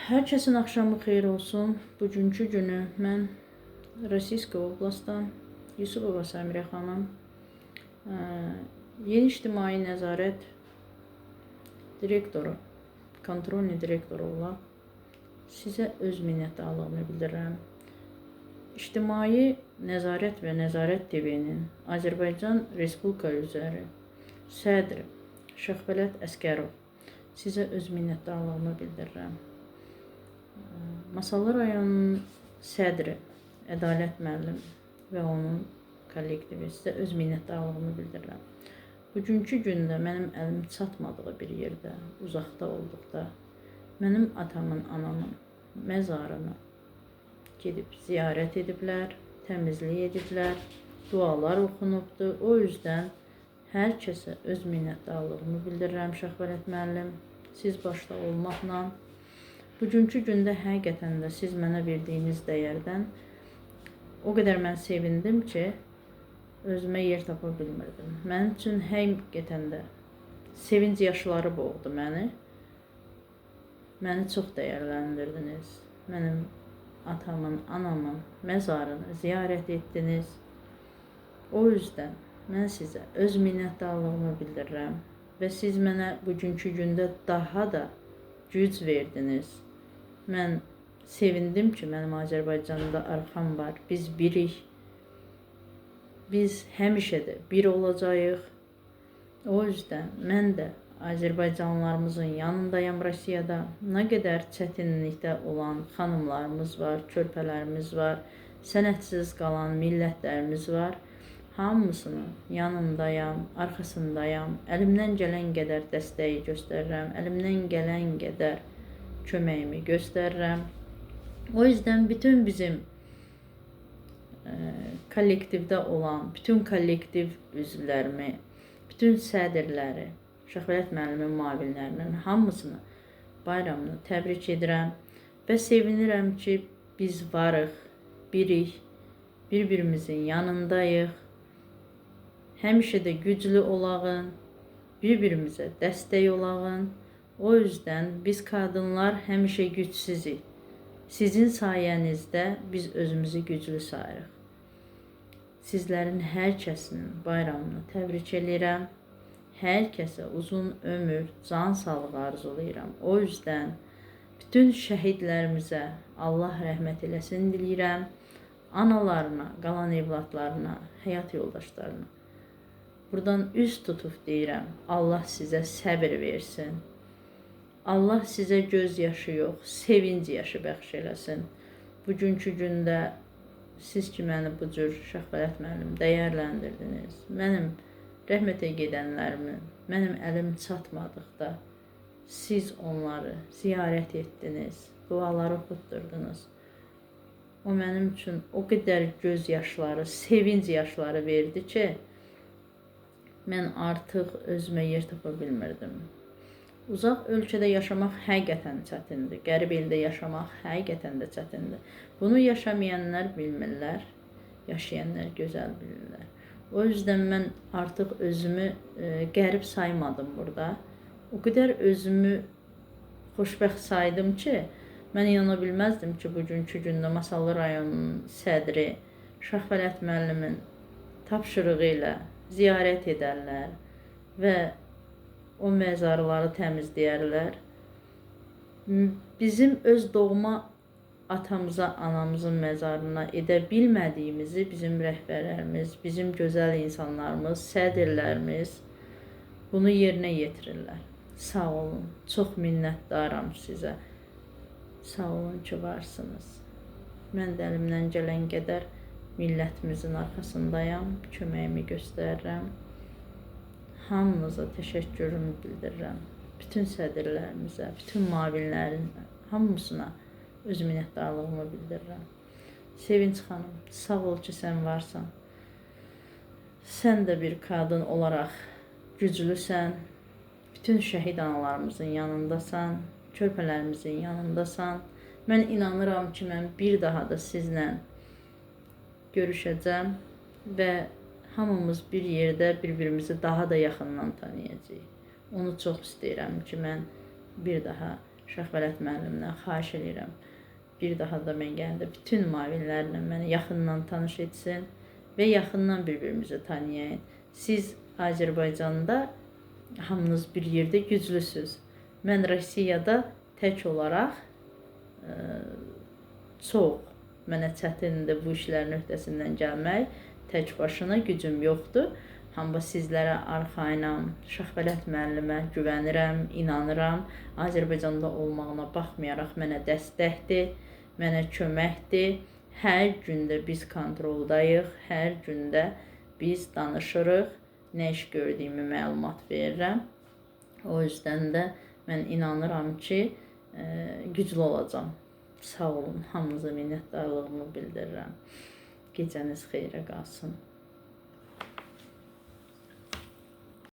Hər kəsin axşamı xeyir olsun. Bugünkü günü mən Rossiyska oblastdan Yusupova Səmirə xanım Yeni İctimai Nəzarət direktoru, kontrolni direktoru olaraq sizə öz minnətdarlığımı bildirirəm. İctimai Nəzarət və Nəzarət TV-nin Azərbaycan Respublika üzrə sədri Şəxvələt Əsgərov sizə öz minnətdarlığımı bildirirəm. Masallı rayonunun sədri Ədalət müəllim və onun kollektivi sizə öz minnətdarlığımı bildirirəm. Bugünkü gündə mənim əlim çatmadığı bir yerdə, uzaqda olduqda mənim atamın, anamın məzarını gedib ziyarət ediblər, təmizlik ediblər, dualar oxunubdur. O yüzden hər kəsə öz minnətdarlığımı bildirirəm Şəxvələt müəllim, siz başda olmaqla. Bugünkü gündə həqiqətən də siz mənə verdiyiniz dəyərdən o qədər mən sevindim ki, özümə yer tapa bilmirdim. Mənim üçün həqiqətən də sevinc yaşları boğdu məni. Məni çox dəyərləndirdiniz. Mənim atamın, anamın məzarını ziyarət etdiniz. O yüzden mən sizə öz minnətdarlığımı bildirirəm və siz mənə bugünkü gündə daha da güc verdiniz. Mən sevindim ki, mənim Azərbaycanda arxam var. Biz birik. Biz həmişə də bir olacağıq. O yüzden mən də Azərbaycanlılarımızın yanındayım Rusiyada. Nə qədər çətinlikdə olan xanımlarımız var, körpələrimiz var, sənədsiz qalan millətlərimiz var. Hamısının yanındayam, arxasındayam. Əlimdən gələn qədər dəstəyi göstərirəm. Əlimdən gələn qədər köməyimi göstərirəm. O yüzden bütün bizim kollektivdə olan, bütün kollektiv üzvlərimi, bütün sədrləri, Şəxvələt müəllimin müavinlərinin hamısını bayramını təbrik edirəm və sevinirəm ki, biz varıq, birik, bir-birimizin yanındayıq. Həmişə də güclü olağın, bir-birimizə dəstək olağın. O yüzden biz kadınlar həmişə gücsüzük. Sizin sayənizdə biz özümüzü güclü sayırıq. Sizlərin hər kəsinin bayramını təbrik edirəm. Hər kəsə uzun ömür, can sağlığı arzulayıram. O yüzden bütün şəhidlərimizə Allah rəhmət eləsin diləyirəm. Analarına, qalan evlatlarına, həyat yoldaşlarına buradan üz tutub deyirəm. Allah sizə səbir versin. Allah sizə göz yaşı yox, sevinc yaşı bəxş eləsin. Bugünkü gündə siz ki məni bu cür Şəxvələt müəllim dəyərləndirdiniz. Mənim rəhmətə gedənlərimin, mənim əlim çatmadıqda siz onları ziyarət etdiniz, duaları oxutdurdunuz. O mənim üçün o qədər göz yaşları, sevinc yaşları verdi ki, mən artıq özümə yer tapa bilmirdim. Uzaq ölkədə yaşamaq həqiqətən çətindir. Qərib eldə yaşamaq həqiqətən də çətindir. Bunu yaşamayanlar bilmirlər, yaşayanlar gözəl bilirlər. O yüzden mən artıq özümü qərib saymadım burada. O qədər özümü xoşbəxt saydım ki, mən inana bilməzdim ki, bugünkü gündə Masallı rayonunun sədri Şəxvələt müəllimin tapşırığı ilə ziyarət edərlər və o məzarları təmizləyərlər. Bizim öz doğma atamıza, anamızın məzarına edə bilmədiyimizi bizim rəhbərlərimiz, bizim gözəl insanlarımız, sədrlərimiz bunu yerinə yetirirlər. Sağ olun, çox minnətdaram sizə. Sağ olun ki, varsınız. Mən də əlimdən gələn qədər millətimizin arxasındayam, köməyimi göstərirəm. Hamınıza təşəkkürümü bildirirəm. Bütün sədrlərimizə, bütün müavinlərin hamısına öz minnətdarlığımı bildirirəm. Sevinç xanım, sağ ol ki, sən varsan. Sən də bir qadın olaraq güclüsən. Bütün şəhid analarımızın yanındasan, körpələrimizin yanındasan. Mən inanıram ki, mən bir daha da sizlə görüşəcəm və hamımız bir yerdə bir-birimizi daha da yaxından tanıyacağıq. Onu çox istəyirəm ki, mən bir daha Şəxvələt müəllimdən xahiş edirəm. Bir daha da mən gələndə bütün müavinlərlə məni yaxından tanış etsin və yaxından bir-birimizi tanıyayın. Siz Azərbaycanda hamınız bir yerdə güclüsüz. Mən Rusiyada tək olaraq çox mənə çətindir bu işlərin öhdəsindən gəlmək. Tək başına gücüm yoxdur. Amma sizlərə arxayınam. Şəxvələt müəllimə güvənirəm, inanıram. Azərbaycanda olmağına baxmayaraq mənə dəstəkdir, mənə köməkdir. Hər gündə biz kontroldayıq, hər gündə biz danışırıq, nə iş gördüyümü məlumat verirəm. O yüzden də mən inanıram ki, güclü olacağam. Sağ olun, hamınıza minnətdarlığımı bildirirəm. Gecəniz xeyrə qalsın.